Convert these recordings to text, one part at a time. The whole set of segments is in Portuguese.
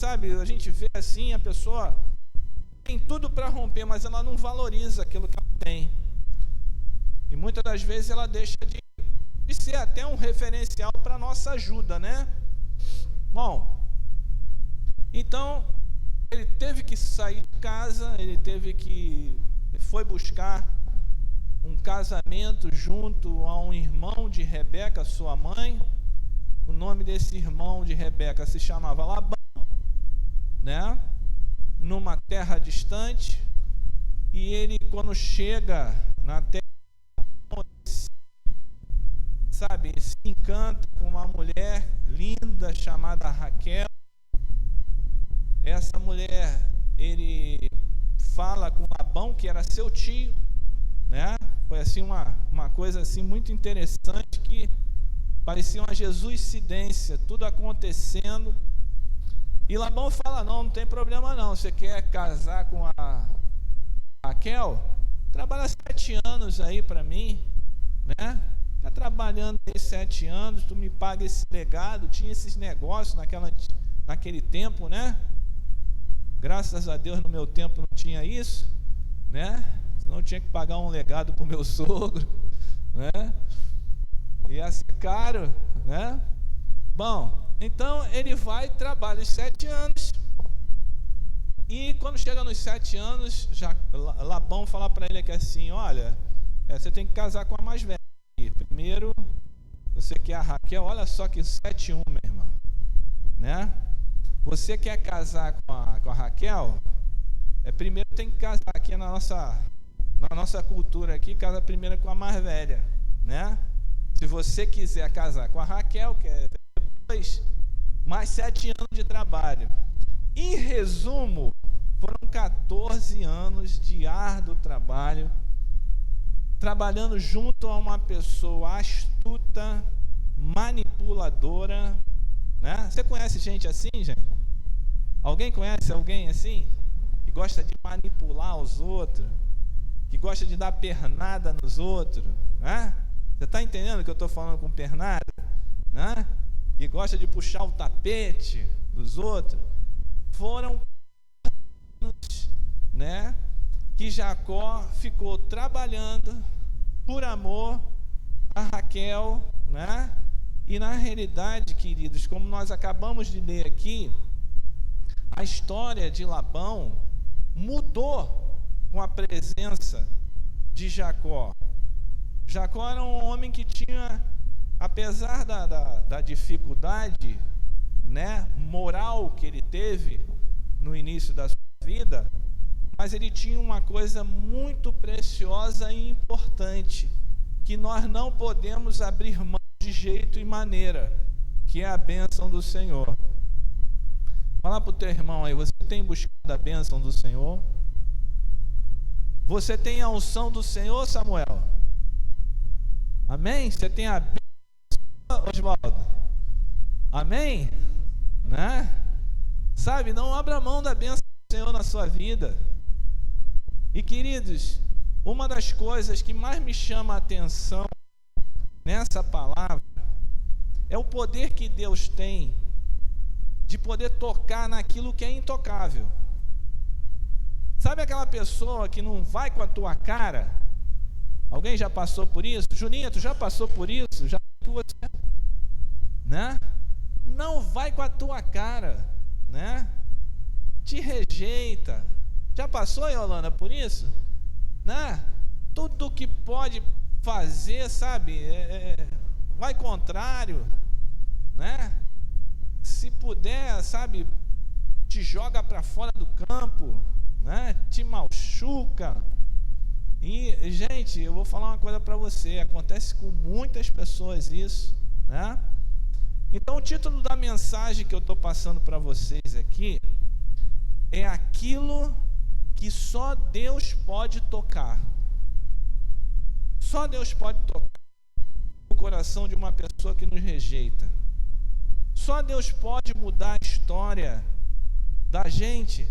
sabe, a gente vê assim, a pessoa tem tudo para romper, mas ela não valoriza aquilo que ela tem. E muitas das vezes ela deixa de ser até um referencial para a nossa ajuda, né? Bom, então ele teve que sair de casa, foi buscar um casamento junto a um irmão de Rebeca, sua mãe. O nome desse irmão de Rebeca se chamava Labão, né? Numa terra distante. E ele, quando chega na terra, sabe, se encanta com uma mulher linda chamada Raquel. Essa mulher, ele fala com Labão, que era seu tio, né? Foi assim uma coisa assim muito interessante, que parecia uma jesuicidência, tudo acontecendo. E Labão fala: não tem problema não, você quer casar com a Raquel? Trabalha 7 anos aí para mim, né? Tá trabalhando aí 7 anos, tu me paga esse legado. Tinha esses negócios naquele tempo, né? Graças a Deus no meu tempo não tinha isso, né? Senão eu tinha que pagar um legado pro meu sogro, né? Ia ser caro, né? Bom, então ele vai e trabalha os 7 anos. E quando chega nos 7 anos, Labão fala para ele que assim: olha, você tem que casar com a mais velha. Primeiro, você quer a Raquel, olha só que 7-1, meu irmão, né? Você quer casar com a Raquel? Primeiro tem que casar aqui na nossa cultura aqui, casa primeiro com a mais velha, né? Se você quiser casar com a Raquel, que é depois, mais 7 anos de trabalho. Em resumo, foram 14 anos de árduo trabalho, trabalhando junto a uma pessoa astuta, manipuladora, né? Você conhece gente assim, gente? Alguém conhece alguém assim? Que gosta de manipular os outros, que gosta de dar pernada nos outros, né? Você está entendendo que eu estou falando com pernada? Né? Que gosta de puxar o tapete dos outros. Foram anos, né, que Jacó ficou trabalhando por amor a Raquel, né? E na realidade, queridos, como nós acabamos de ler aqui, a história de Labão mudou com a presença de Jacó. Jacó era um homem que tinha, apesar da dificuldade, né, moral que ele teve no início da sua vida, mas ele tinha uma coisa muito preciosa e importante, que nós não podemos abrir mão de jeito e maneira, que é a bênção do Senhor. Fala para o teu irmão aí: você tem buscado a bênção do Senhor? Você tem a unção do Senhor, Samuel? Amém? Você tem a bênção, Oswaldo? Amém? Né? Sabe, não abra mão da bênção do Senhor na sua vida. E queridos, uma das coisas que mais me chama a atenção nessa palavra é o poder que Deus tem de poder tocar naquilo que é intocável. Sabe aquela pessoa que não vai com a tua cara? Alguém já passou por isso? Juninha, tu já passou por isso? Já que você, né? Não vai com a tua cara, né? Te rejeita. Já passou, Yolanda, por isso? Né? Tudo que pode fazer, sabe? Vai contrário, né? Se puder, sabe? Te joga para fora do campo, né? Te machuca. E, gente, eu vou falar uma coisa para você, acontece com muitas pessoas isso, né? Então, o título da mensagem que eu estou passando para vocês aqui é aquilo que só Deus pode tocar. Só Deus pode tocar o coração de uma pessoa que nos rejeita. Só Deus pode mudar a história da gente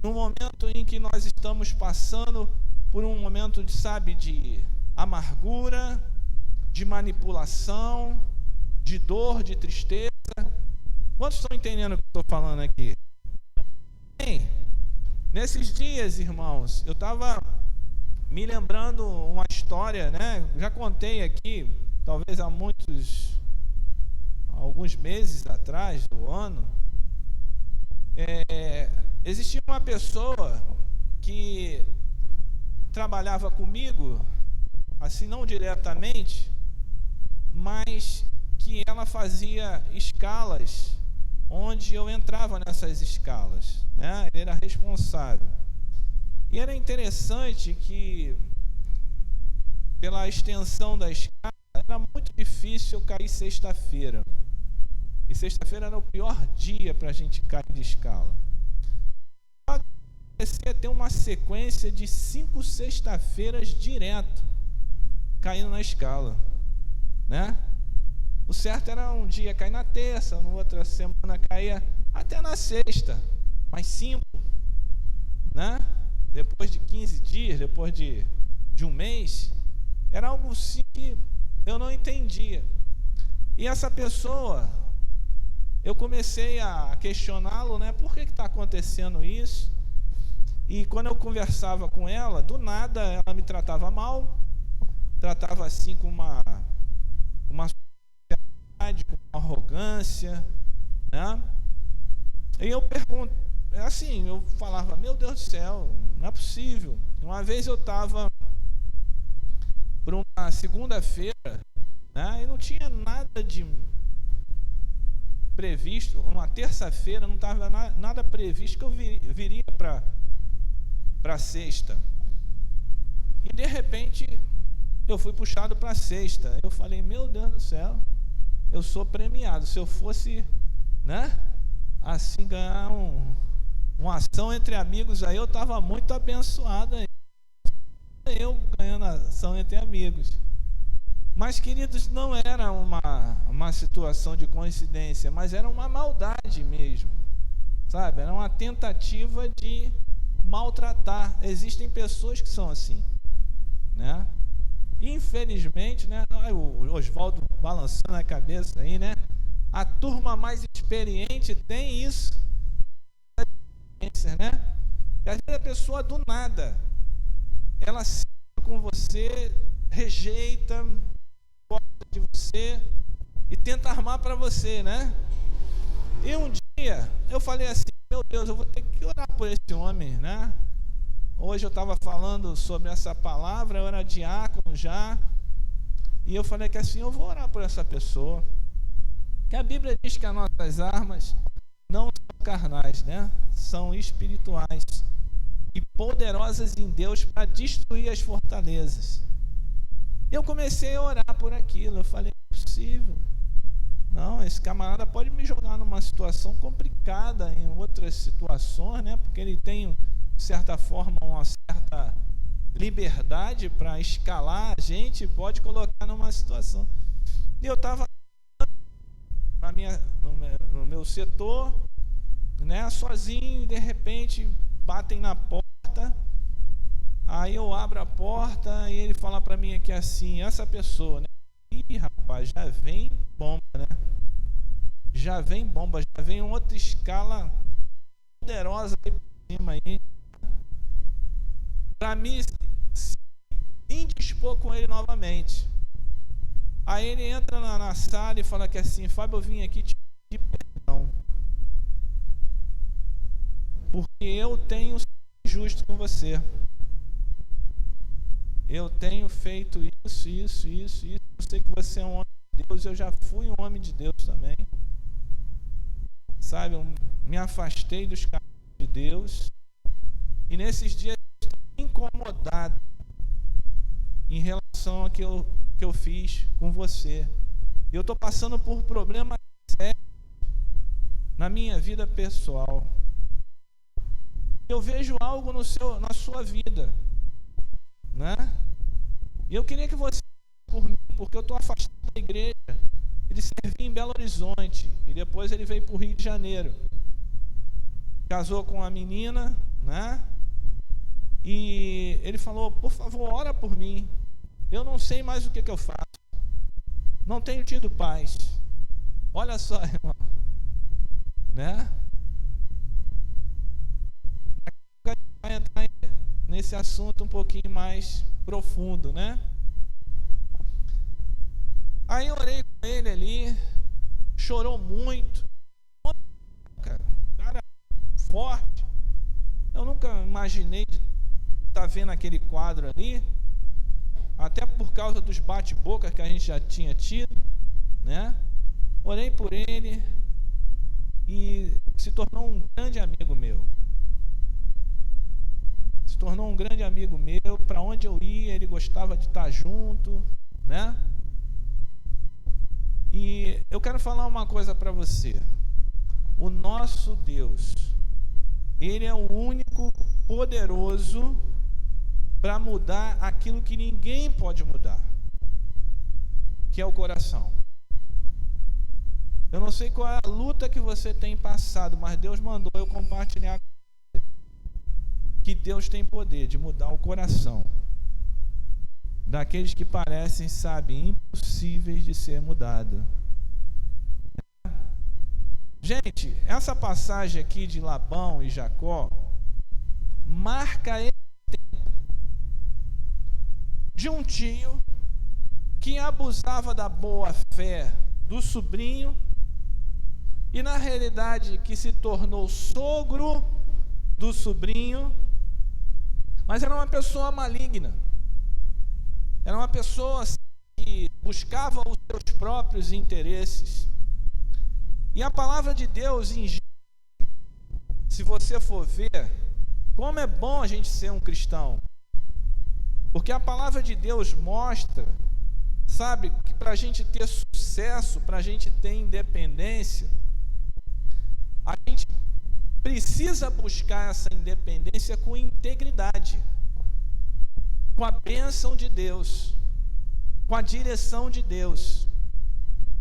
no momento em que nós estamos passando por um momento de, sabe, de amargura, de manipulação, de dor, de tristeza. Quantos estão entendendo o que eu estou falando aqui? Nesses dias, irmãos, eu estava me lembrando uma história, né? Já contei aqui, talvez há alguns meses atrás, do ano. Existia uma pessoa que trabalhava comigo, assim, não diretamente, mas que ela fazia escalas onde eu entrava nessas escalas, né? Ele era responsável. E era interessante que, pela extensão da escala, era muito difícil eu cair sexta-feira. E sexta-feira era o pior dia para a gente cair de escala. Eu comecei a ter uma sequência de 5 sexta-feiras direto, caindo na escala, né? O certo era um dia cair na terça, na outra semana caía até na sexta, mais 5, né? Depois de 15 dias, depois de um mês, era algo assim que eu não entendia. E essa pessoa, eu comecei a questioná-lo, né? Por que está acontecendo isso? E quando eu conversava com ela, do nada ela me tratava mal, tratava assim com uma com uma arrogância, né? E eu pergunto, assim, eu falava, meu Deus do céu, não é possível. Uma vez eu estava por uma segunda-feira, né? E não tinha nada de previsto. Uma terça-feira não estava nada previsto que eu viria para sexta. E de repente eu fui puxado para sexta. Eu falei, meu Deus do céu, eu sou premiado. Se eu fosse, né, assim, ganhar uma ação entre amigos, aí eu estava muito abençoado aí. Eu ganhando ação entre amigos. Mas, queridos, não era uma situação de coincidência, mas era uma maldade mesmo, sabe? Era uma tentativa de maltratar. Existem pessoas que são assim, né? Infelizmente, né? O Oswaldo balançando a cabeça aí, né? A turma mais experiente tem isso, né? E às vezes a pessoa do nada, ela se com você, rejeita, gosta de você e tenta armar para você, né? E um dia eu falei assim, meu Deus, eu vou ter que orar por esse homem, né? Hoje eu estava falando sobre essa palavra, eu era diácono já, e eu falei que assim, eu vou orar por essa pessoa. Que a Bíblia diz que as nossas armas não são carnais, né? São espirituais e poderosas em Deus para destruir as fortalezas. Eu comecei a orar por aquilo, eu falei, não é possível. Não, esse camarada pode me jogar numa situação complicada, em outras situações, né? Porque ele tem, de certa forma, uma certa liberdade para escalar a gente, pode colocar numa situação. E eu estava no meu setor, né, sozinho, e de repente batem na porta. Aí eu abro a porta e ele fala para mim aqui assim, essa pessoa, né? Ih, rapaz, já vem bomba, né? Já vem bomba, já vem outra escala poderosa aí por cima aí. Para mim se indispor com ele novamente. Aí ele entra na sala e fala que assim, Fábio, eu vim aqui te pedir perdão. Porque eu tenho sido injusto com você. Eu tenho feito isso. Eu sei que você é um homem de Deus, eu já fui um homem de Deus também. Sabe, eu me afastei dos caminhos de Deus. E nesses dias eu estou incomodado em relação àquilo que eu fiz com você. Eu estou passando por problemas sérios na minha vida pessoal. Eu vejo algo na sua vida, né? E eu queria que você, por mim, porque eu estou afastado da igreja. Ele servia em Belo Horizonte e depois ele veio para o Rio de Janeiro. Casou com uma menina, né? E ele falou, por favor, ora por mim. Eu não sei mais o que eu faço. Não tenho tido paz. Olha só, irmão, né? nesse assunto um pouquinho mais profundo, né? Aí eu orei com ele ali, chorou muito, cara forte. Eu nunca imaginei de estar vendo aquele quadro ali, até por causa dos bate-bocas que a gente já tinha tido, né? Orei por ele e se tornou um grande amigo meu. Se tornou um grande amigo meu. Para onde eu ia, ele gostava de estar junto, né? E eu quero falar uma coisa para você. O nosso Deus, Ele é o único poderoso para mudar aquilo que ninguém pode mudar, que é o coração. Eu não sei qual é a luta que você tem passado, mas Deus mandou eu compartilhar com você que Deus tem poder de mudar o coração daqueles que parecem, sabe, impossíveis de ser mudado. Gente, essa passagem aqui de Labão e Jacó marca esse tempo de um tio que abusava da boa fé do sobrinho e na realidade que se tornou sogro do sobrinho, mas era uma pessoa maligna. Era uma pessoa que buscava os seus próprios interesses. E a palavra de Deus, se você for ver, como é bom a gente ser um cristão. Porque a palavra de Deus mostra, sabe, que para a gente ter sucesso, para a gente ter independência, a gente precisa buscar essa independência com integridade, com a bênção de Deus, com a direção de Deus,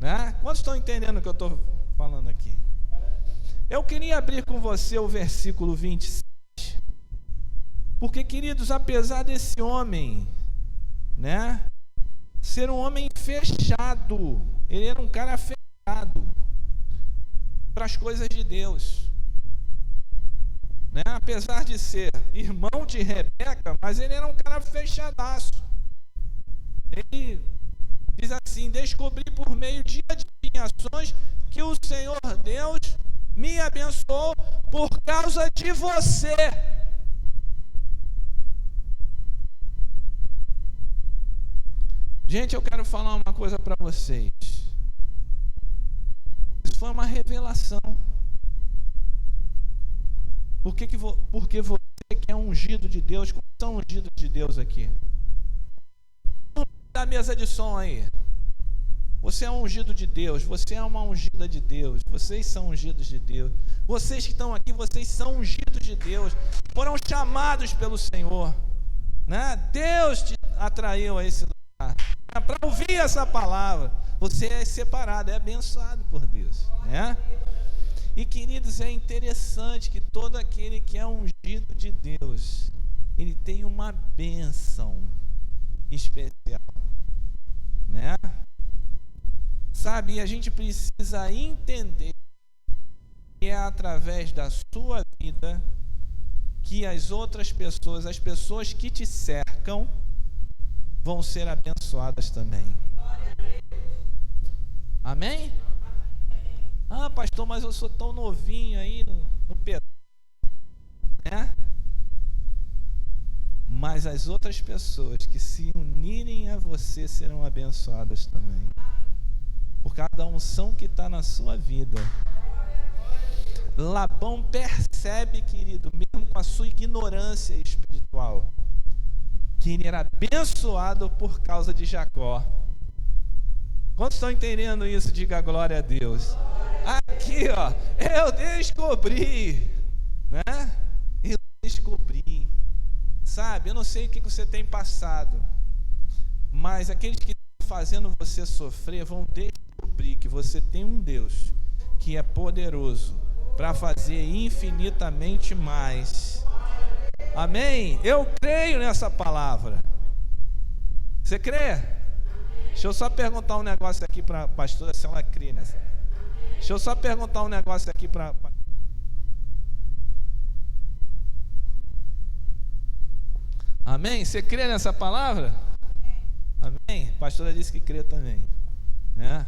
né? Quantos estão entendendo o que eu estou falando aqui? Eu queria abrir com você o versículo 27, porque, queridos, apesar desse homem, né, ser um homem fechado, ele era um cara fechado para as coisas de Deus, né? Apesar de ser irmão de Rebeca, mas ele era um cara fechadaço. Ele diz assim: descobri por meio de adivinhações que o Senhor Deus me abençoou por causa de você. Gente, eu quero falar uma coisa para vocês. Isso foi uma revelação. Porque você que é ungido de Deus, como são ungidos de Deus aqui? Da mesa de som aí. Você é um ungido de Deus, você é uma ungida de Deus, vocês são ungidos de Deus. Vocês que estão aqui, vocês são ungidos de Deus, foram chamados pelo Senhor, né? Deus te atraiu a esse lugar para ouvir essa palavra. Você é separado, é abençoado por Deus, né? E, queridos, é interessante que todo aquele que é ungido de Deus, ele tem uma bênção especial, né? Sabe, e a gente precisa entender que é através da sua vida que as outras pessoas, as pessoas que te cercam, vão ser abençoadas também. Amém? Ah, pastor, mas eu sou tão novinho aí no pedaço, né? Mas as outras pessoas que se unirem a você serão abençoadas também, por cada unção que está na sua vida. Labão percebe, querido, mesmo com a sua ignorância espiritual, que ele era abençoado por causa de Jacó. Quantos estão entendendo isso? Diga glória a Deus. Aqui, ó, eu descobri, né? Eu descobri. Sabe, eu não sei o que você tem passado, mas aqueles que estão fazendo você sofrer vão descobrir que você tem um Deus que é poderoso para fazer infinitamente mais. Amém? Eu creio nessa palavra. Você crê? Deixa eu só perguntar um negócio aqui para a pastora, se ela crê nessa. Deixa eu só perguntar um negócio aqui para... Amém? Você crê nessa palavra? Amém? A pastora disse que crê também, né?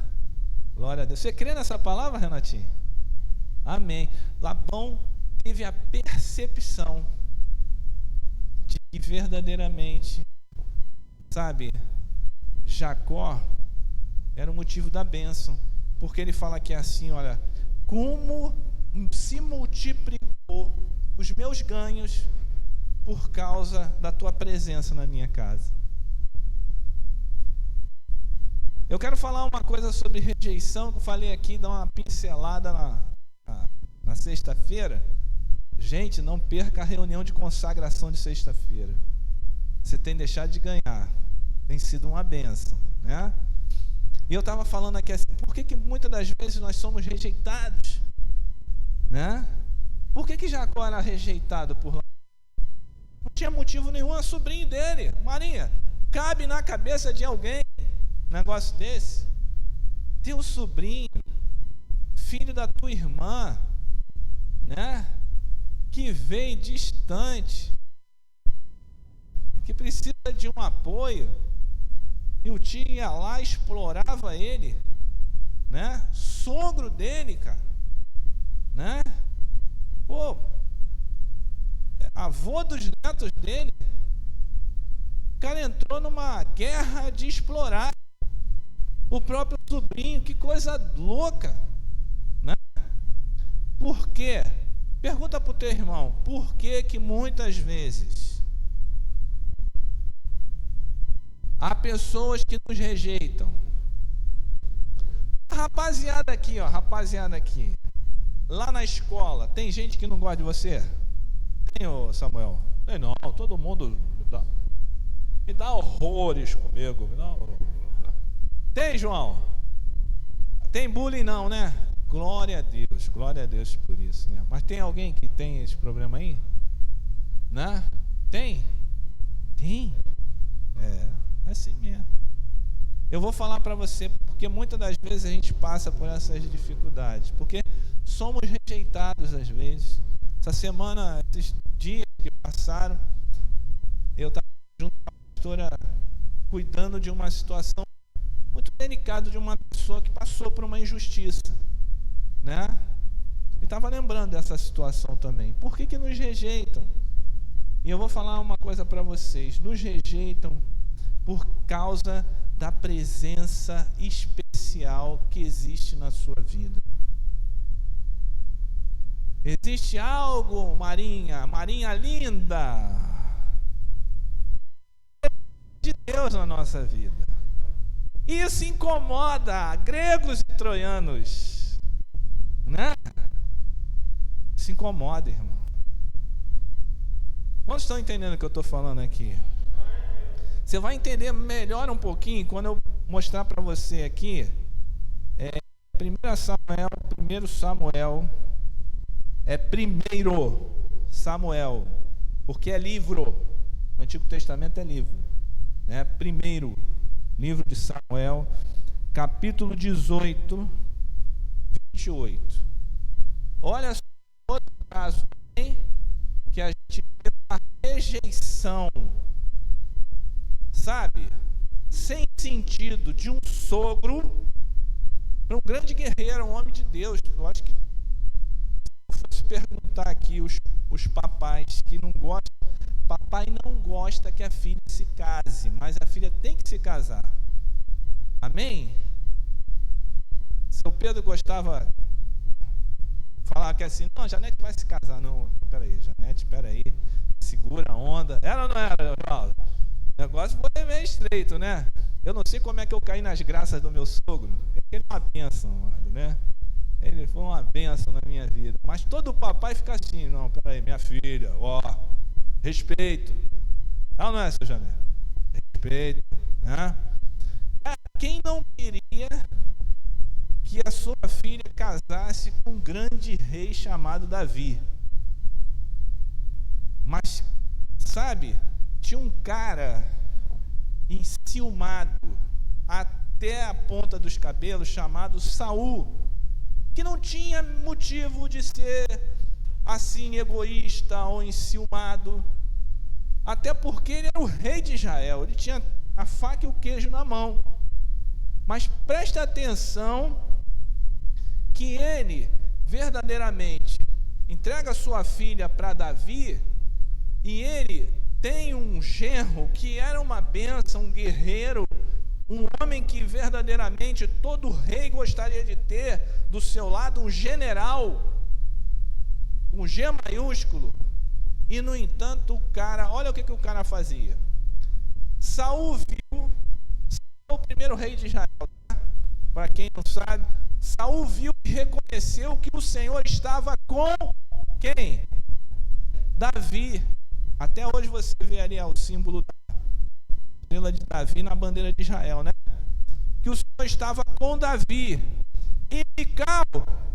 Glória a Deus. Você crê nessa palavra, Renatinho? Amém. Labão teve a percepção de que verdadeiramente, sabe, Jacó era o motivo da bênção, porque ele fala aqui assim, olha, como se multiplicou os meus ganhos por causa da tua presença na minha casa. Eu quero falar uma coisa sobre rejeição, que eu falei aqui, dar uma pincelada na sexta-feira. Gente, não perca a reunião de consagração de sexta-feira. Você tem deixado de ganhar. Tem sido uma bênção, né? E eu estava falando aqui assim, por que muitas das vezes nós somos rejeitados? Né? Por que Jacó era rejeitado por lá? Não tinha motivo nenhum, é sobrinho dele. Marinha, cabe na cabeça de alguém um negócio desse? Teu sobrinho, filho da tua irmã, né? Que veio distante, que precisa de um apoio, e o tio ia lá, explorava ele, né? Sogro dele, cara, né? Pô, avô dos netos dele, o cara entrou numa guerra de explorar o próprio sobrinho. Que coisa louca, né? Por quê? Pergunta para o teu irmão, por que muitas vezes há pessoas que nos rejeitam? Rapaziada aqui, ó, rapaziada aqui, lá na escola, tem gente que não gosta de você? Tem, ô Samuel? Tem não, todo mundo me dá horrores comigo. Tem, João? Tem bullying não, né? Glória a Deus por isso, né? Mas tem alguém que tem esse problema aí? Né? Tem? Tem? É assim mesmo. Eu vou falar para você, porque muitas das vezes a gente passa por essas dificuldades, porque somos rejeitados às vezes. Essa semana, esses dias que passaram, eu estava junto com a pastora cuidando de uma situação muito delicada de uma pessoa que passou por uma injustiça, né? E estava lembrando dessa situação também. Por que nos rejeitam? E eu vou falar uma coisa para vocês. Nos rejeitam por causa da presença especial que existe na sua vida. Existe algo, Marinha linda, de Deus na nossa vida. Isso incomoda gregos e troianos, né? Se incomoda, irmão. Quantos estão entendendo o que eu estou falando aqui? Você vai entender melhor um pouquinho quando eu mostrar para você aqui 1 Samuel, porque é livro. O Antigo Testamento é livro, né? Primeiro livro de Samuel, capítulo 18, 28. Olha só outro caso também, que a gente vê uma rejeição, sabe, sem sentido, de um sogro para um grande guerreiro, um homem de Deus. Eu acho que, se eu fosse perguntar aqui os papais que não gostam, papai não gosta que a filha se case, mas a filha tem que se casar. Amém? Seu Pedro gostava, falava que assim, não, Janete vai se casar. Não, peraí, Janete, peraí, segura a onda. Era ou não era, Geraldo? O negócio foi meio estreito, né? Eu não sei como é que eu caí nas graças do meu sogro. Ele é uma bênção, né? Ele foi uma bênção na minha vida. Mas todo papai fica assim, não, peraí, minha filha, ó, respeito. Não é, seu Janete? Respeito, né? Quem não queria que a sua filha casasse com um grande rei chamado Davi? Mas, sabe, tinha um cara enciumado até a ponta dos cabelos chamado Saul, que não tinha motivo de ser assim egoísta ou enciumado, até porque ele era o rei de Israel, ele tinha a faca e o queijo na mão. Mas presta atenção que ele verdadeiramente entrega sua filha para Davi, e ele tem um genro que era uma bênção, um guerreiro, um homem que verdadeiramente todo rei gostaria de ter do seu lado, um general, um G maiúsculo. E no entanto o cara, olha o que o cara fazia. Saul viu, Saul, o primeiro rei de Israel, tá? Para quem não sabe, Saul viu e reconheceu que o Senhor estava com quem? Davi. Até hoje você vê ali o símbolo da estrela de Davi na bandeira de Israel, né? Que o Senhor estava com Davi. E Mical,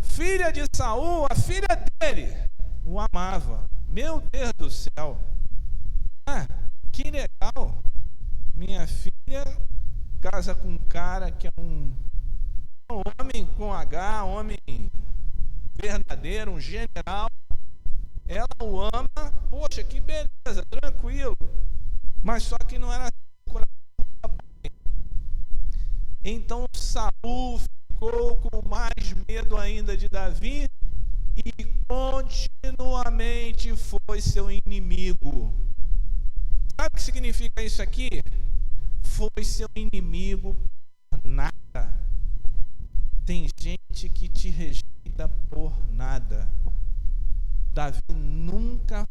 filha de Saul, a filha dele, o amava. Meu Deus do céu. Que legal. Minha filha casa com um cara que é um homem com H, homem verdadeiro, um general. Ela o ama, poxa, que beleza, tranquilo. Mas só que não era assim o coração. Então Saul ficou com mais medo ainda de Davi e continuamente foi seu inimigo. Sabe o que significa isso aqui? Foi seu inimigo por nada. Tem gente que te rejeita por nada. Davi nunca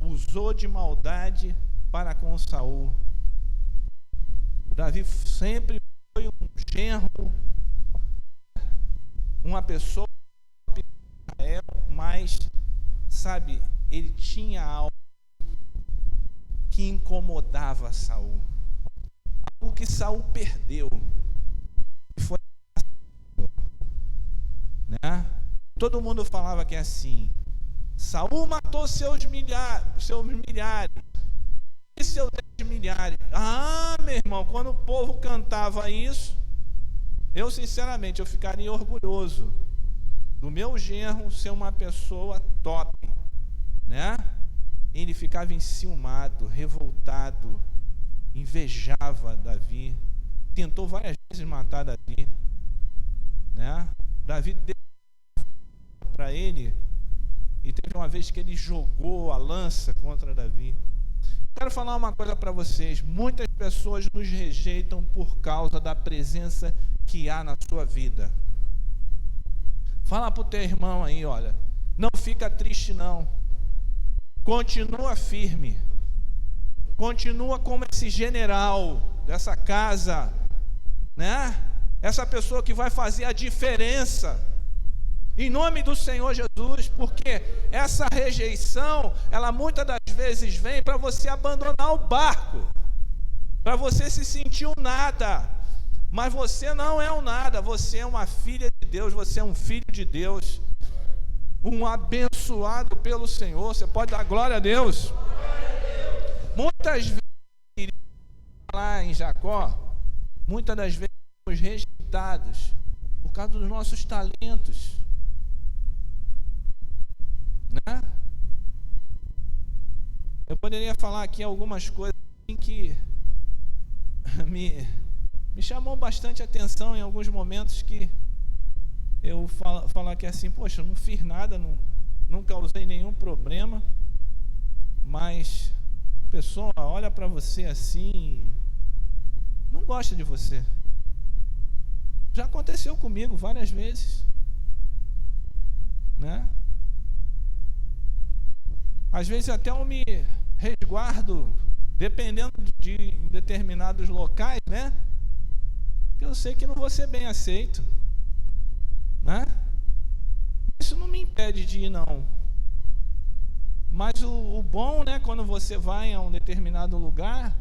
usou de maldade para com Saul. Davi sempre foi um genro, uma pessoa, mas, sabe, ele tinha algo que incomodava Saul, algo que Saul perdeu, e foi, né? Todo mundo falava que é assim: Saul matou seus milhares e seus 10 milhares. Ah, meu irmão, quando o povo cantava isso, eu sinceramente eu ficaria orgulhoso do meu genro ser uma pessoa top, né? Ele ficava enciumado, revoltado, invejava Davi, tentou várias vezes matar Davi, né? Davi deu para ele, e teve uma vez que ele jogou a lança contra Davi. Quero falar uma coisa para vocês: muitas pessoas nos rejeitam por causa da presença que há na sua vida. Fala para o teu irmão aí, olha, não fica triste não, continua firme, continua como esse general dessa casa, né? Essa pessoa que vai fazer a diferença, em nome do Senhor Jesus, porque essa rejeição, ela muitas das vezes vem para você abandonar o barco, para você se sentir um nada. Mas você não é um nada, você é uma filha de Deus, você é um filho de Deus, um abençoado pelo Senhor. Você pode dar glória a Deus? Muitas vezes, lá em Jacó, muitas das vezes somos rejeitados por causa dos nossos talentos, né? Eu poderia falar aqui algumas coisas assim que me chamou bastante atenção em alguns momentos, que eu falar que assim, poxa, eu não fiz nada, não causei nenhum problema, mas a pessoa olha para você assim e não gosta de você. Já aconteceu comigo várias vezes, né? Às vezes até eu me resguardo, dependendo de determinados locais, né? Que eu sei que não vou ser bem aceito, né? Isso não me impede de ir, não. Mas o bom, né, quando você vai a um determinado lugar,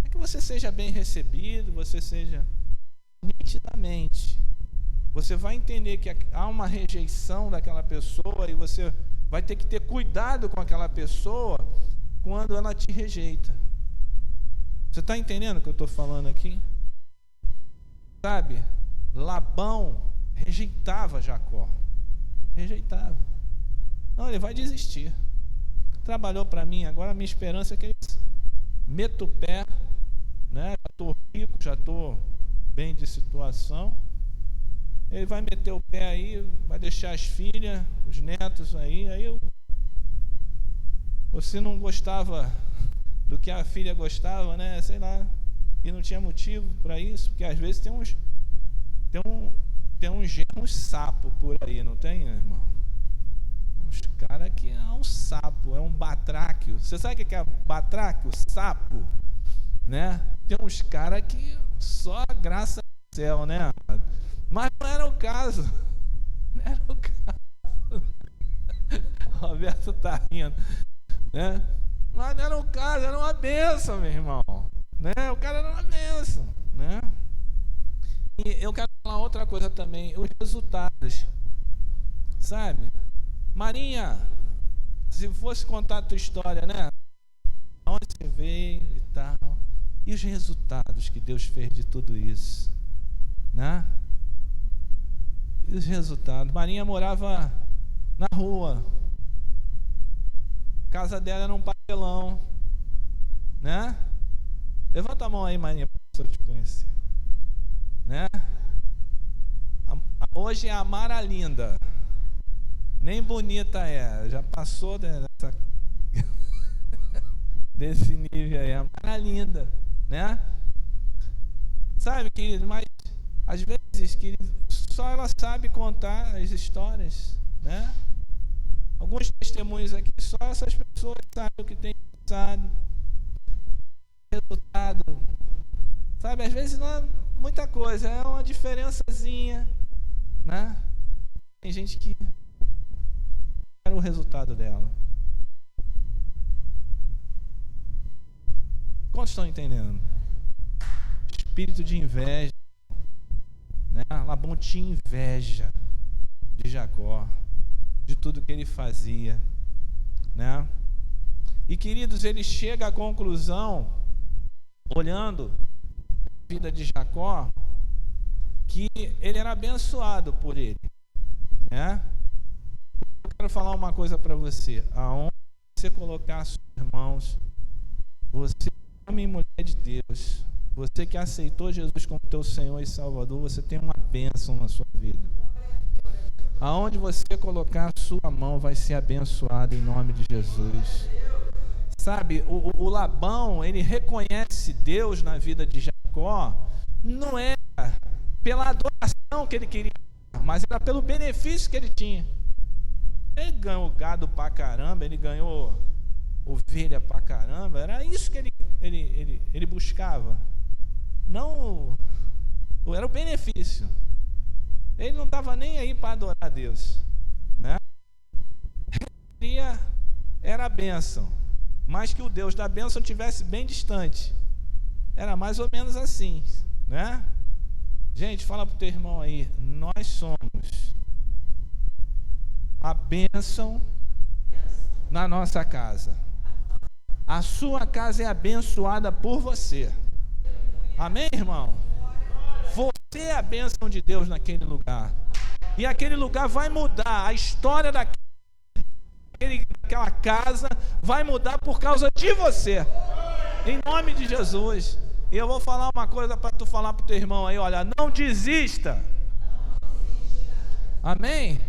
é que você seja bem recebido, você seja nitidamente. Você vai entender que há uma rejeição daquela pessoa e você vai ter que ter cuidado com aquela pessoa quando ela te rejeita. Você está entendendo o que eu estou falando aqui? Sabe, Labão rejeitava Jacó. Rejeitava. Não, ele vai desistir. Trabalhou para mim, agora a minha esperança é que ele meto o pé, né? Já estou rico, já estou bem de situação. Ele vai meter o pé aí, vai deixar as filhas, os netos aí. Você não gostava do que a filha gostava, né? Sei lá. E não tinha motivo para isso, porque às vezes tem uns germos sapo por aí, não tem, irmão? Os caras que é um sapo, é um batráquio. Você sabe o que é batráquio? Sapo, né? Tem uns caras que só graça do céu, né? Mas não era o caso. Não era o caso. Roberto tá rindo, né? Mas não era o caso, era uma bênção, meu irmão, né? O cara era uma bênção, né? E eu quero falar outra coisa também, os resultados, sabe? Marinha, se fosse contar a tua história, né? Onde você veio e tal, e os resultados que Deus fez de tudo isso, né? E os resultados. Marinha morava na rua, a casa dela era um papelão, né? Levanta a mão aí, Marinha, para eu te conhecer, né? Hoje é a Mara Linda, nem bonita é, já passou dessa desse nível aí, a Mara Linda, né? Sabe, querido, mas às vezes, querido, só ela sabe contar as histórias, né? Alguns testemunhos aqui, só essas pessoas sabem o que tem passado, resultado, sabe? Às vezes não é muita coisa, é uma diferençazinha, né? Tem gente que quer o resultado dela. Quantos estão entendendo? Espírito de inveja, né? Labão tinha inveja de Jacó, de tudo que ele fazia, né? E queridos, ele chega à conclusão, olhando a vida de Jacó, que ele era abençoado por ele, né? Eu quero falar uma coisa para você: aonde você colocar seus irmãos, você é homem e mulher de Deus, você que aceitou Jesus como teu Senhor e Salvador, você tem uma bênção na sua vida. Aonde você colocar a sua mão vai ser abençoado em nome de Jesus. Sabe, o Labão, ele reconhece Deus na vida de Jacó, não era pela adoração que ele queria, mas era pelo benefício que ele tinha. Ele ganhou gado pra caramba, ele ganhou ovelha pra caramba, era isso que ele buscava. Não, era o benefício. Ele não estava nem aí para adorar a Deus, né? Ele era a bênção, mas que o Deus da bênção estivesse bem distante. Era mais ou menos assim, né? Gente, fala para o teu irmão aí, nós somos a bênção na nossa casa. A sua casa é abençoada por você. Amém, irmão? Você é a bênção de Deus naquele lugar. E aquele lugar vai mudar. A história daquela casa vai mudar por causa de você. Em nome de Jesus. E eu vou falar uma coisa para tu falar para o teu irmão aí. Olha, não desista. Amém?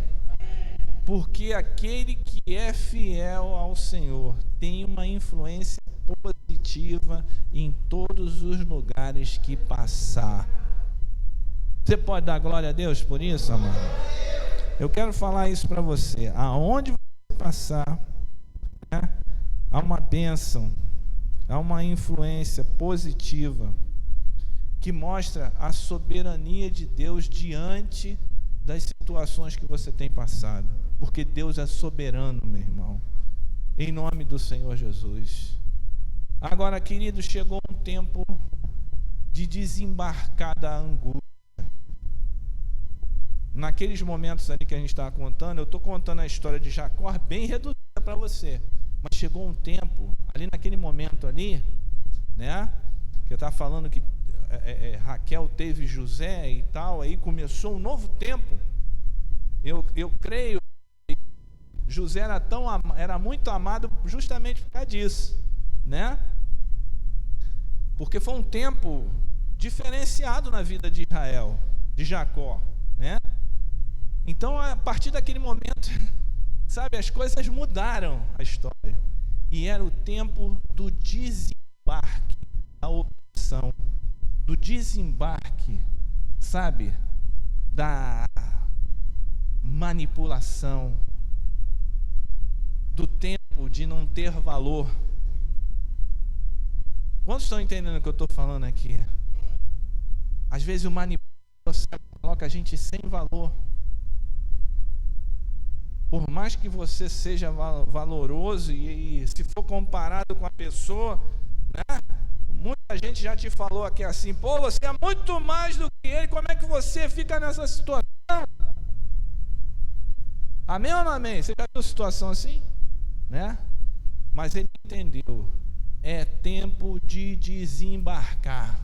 Porque aquele que é fiel ao Senhor tem uma influência positiva em todos os lugares que passar. Você pode dar glória a Deus por isso, amado? Eu quero falar isso para você. Aonde você passar, né, há uma bênção, há uma influência positiva que mostra a soberania de Deus diante das situações que você tem passado. Porque Deus é soberano, meu irmão. Em nome do Senhor Jesus. Agora, querido, chegou um tempo de desembarcar da angústia. Naqueles momentos ali que a gente estava contando, eu estou contando a história de Jacó bem reduzida para você. Mas chegou um tempo, ali naquele momento ali, né? Que eu estava falando que Raquel teve José e tal, aí começou um novo tempo. Eu creio que José era muito amado justamente por causa disso, né? porque foi um tempo diferenciado na vida de Israel, de Jacó, né? Então, a partir daquele momento, sabe, as coisas mudaram a história. E era o tempo do desembarque, da opção, do desembarque, sabe, da manipulação, do tempo de não ter valor. Quantos estão entendendo o que eu estou falando aqui? Às vezes o manipulação coloca a gente sem valor. Por mais que você seja valoroso e se for comparado com a pessoa, né? Muita gente já te falou aqui assim: pô, você é muito mais do que ele, como é que você fica nessa situação? Amém ou não amém? Você já viu situação assim? Né? Mas ele entendeu, é tempo de desembarcar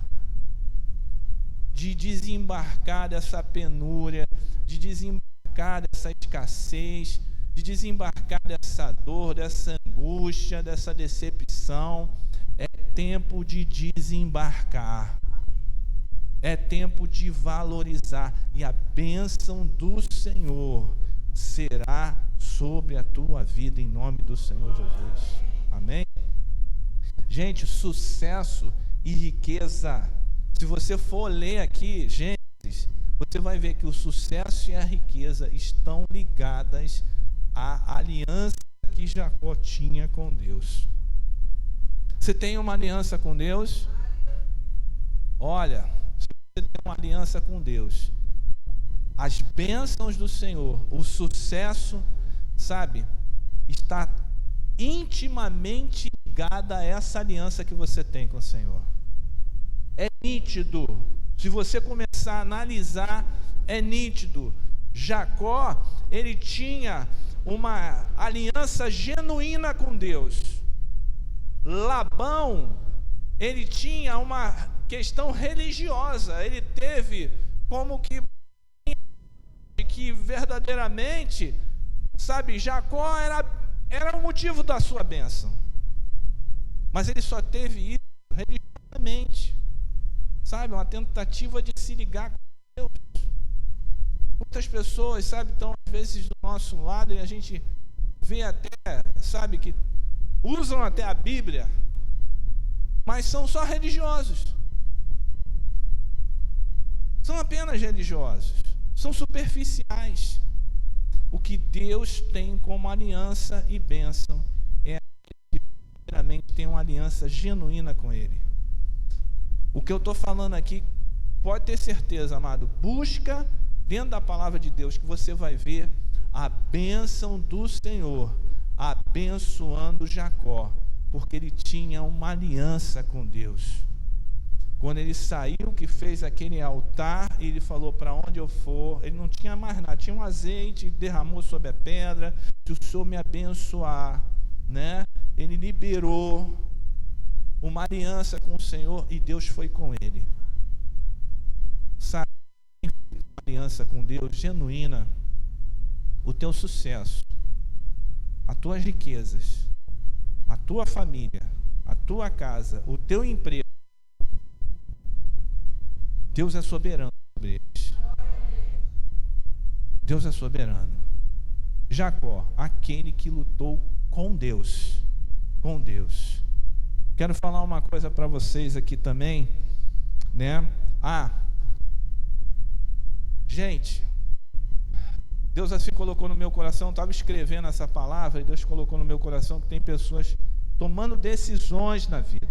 dessa penúria, de desembarcar dessa escassez, de desembarcar dessa dor, dessa angústia, dessa decepção. É tempo de desembarcar, é tempo de valorizar, e a bênção do Senhor será sobre a tua vida, em nome do Senhor Jesus. Amém? Gente, sucesso e riqueza, se você for ler aqui, Gênesis, você vai ver que o sucesso e a riqueza estão ligadas à aliança que Jacó tinha com Deus. Você tem uma aliança com Deus? Olha, se você tem uma aliança com Deus, as bênçãos do Senhor, o sucesso, sabe, está intimamente ligada a essa aliança que você tem com o Senhor. É nítido. Se você começar a analisar, é nítido. Jacó, ele tinha uma aliança genuína com Deus. Labão, ele tinha uma questão religiosa. Ele teve como que verdadeiramente, sabe, Jacó era o motivo da sua bênção. Mas ele só teve isso religiosamente. Sabe, uma tentativa de se ligar com Deus. Muitas pessoas, sabe, estão às vezes do nosso lado e a gente vê até, sabe, que usam até a Bíblia, mas são só religiosos. São apenas religiosos. São superficiais. O que Deus tem como aliança e bênção é que verdadeiramente tem uma aliança genuína com Ele. O que eu estou falando aqui, pode ter certeza, amado, busca dentro da palavra de Deus que você vai ver a bênção do Senhor abençoando Jacó, porque ele tinha uma aliança com Deus. Quando ele saiu, que fez aquele altar, ele falou: para onde eu for, ele não tinha mais nada, tinha um azeite, derramou sobre a pedra, se o Senhor me abençoar, né? Ele liberou uma aliança com o Senhor e Deus foi com ele. Sabe, uma aliança com Deus genuína, o teu sucesso, as tuas riquezas, a tua família, a tua casa, o teu emprego, Deus é soberano sobre eles. Deus é soberano. Jacó, aquele que lutou com Deus. Com Deus. Quero falar uma coisa para vocês aqui também, né? Gente, Deus assim colocou no meu coração, eu estava escrevendo essa palavra e Deus colocou no meu coração que tem pessoas tomando decisões na vida.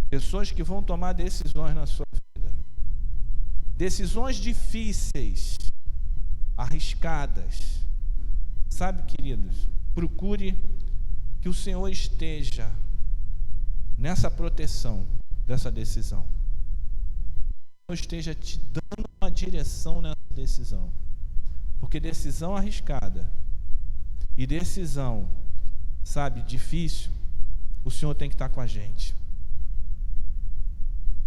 Pessoas que vão tomar decisões na sua vida. Decisões difíceis, arriscadas. Sabe, queridos, procure que o Senhor esteja nessa proteção dessa decisão. Que o Senhor esteja te dando uma direção nessa decisão. Porque decisão arriscada e decisão, sabe, difícil, o Senhor tem que estar com a gente.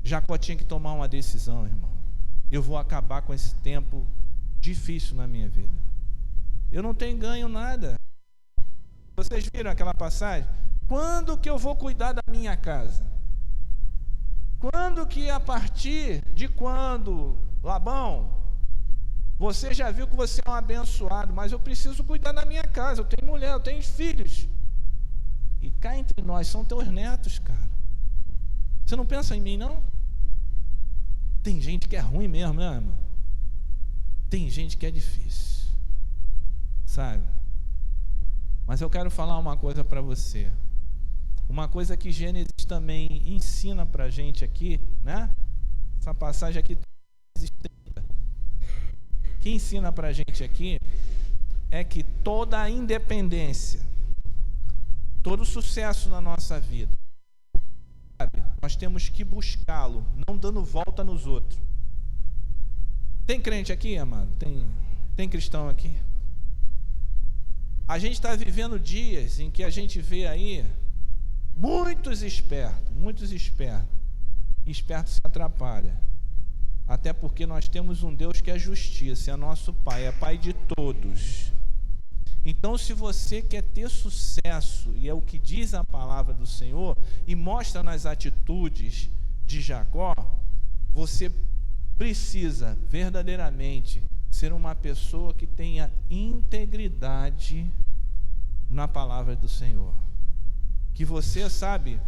Jacó tinha que tomar uma decisão, irmão. Eu vou acabar com esse tempo difícil na minha vida. Eu não tenho ganho nada. Vocês viram aquela passagem? Quando que eu vou cuidar da minha casa? Quando que a partir de quando, Labão, você já viu que você é um abençoado, mas eu preciso cuidar da minha casa, eu tenho mulher, eu tenho filhos. E cá entre nós, são teus netos, cara. Você não pensa em mim, não? Tem gente que é ruim mesmo, né, irmão? Tem gente que é difícil, sabe? Mas eu quero falar uma coisa para você. Uma coisa que Gênesis também ensina para a gente aqui, né? Essa passagem aqui, que ensina para a gente aqui é que toda a independência, todo sucesso na nossa vida, sabe, nós temos que buscá-lo, não dando volta nos outros. Tem crente aqui, amado? Tem cristão aqui? A gente está vivendo dias em que a gente vê aí muitos espertos, e esperto se atrapalha. Até porque nós temos um Deus que é justiça, é nosso Pai, é Pai de todos. Então, se você quer ter sucesso, e é o que diz a palavra do Senhor, e mostra nas atitudes de Jacó, você precisa verdadeiramente ser uma pessoa que tenha integridade na palavra do Senhor. Que você, sabe,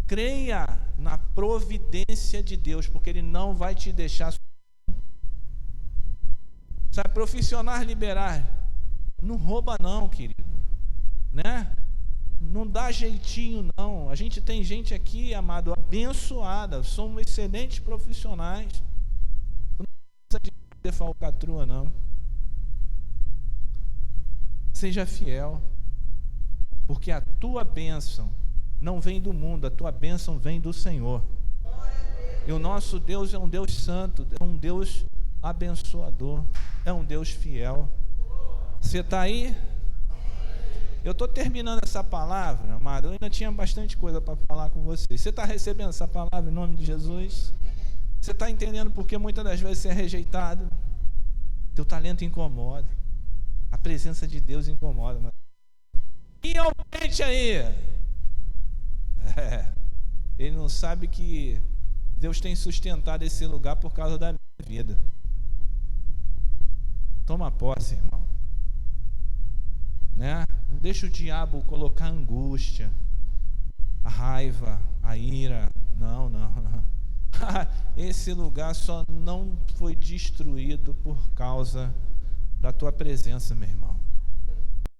creia na providência de Deus, porque Ele não vai te deixar. Sabe, profissionais liberais, não rouba não, querido, né? Não dá jeitinho não. A gente tem gente aqui, amado, abençoada, somos excelentes profissionais. Não precisa de falcatrua não. Seja fiel, porque a tua bênção não vem do mundo, a tua bênção vem do Senhor. E o nosso Deus é um Deus santo, é um Deus abençoador, é um Deus fiel. Você está aí? Eu estou terminando essa palavra, amado. Eu ainda tinha bastante coisa para falar com vocês. Você está recebendo essa palavra em nome de Jesus? Você está entendendo porque muitas das vezes você é rejeitado? Teu talento incomoda. A presença de Deus incomoda. E ao crente aí? Ele não sabe que Deus tem sustentado esse lugar por causa da minha vida. Toma posse, irmão. Né? Não deixa o diabo colocar angústia, a raiva, a ira. Não. Esse lugar só não foi destruído por causa da tua presença, meu irmão.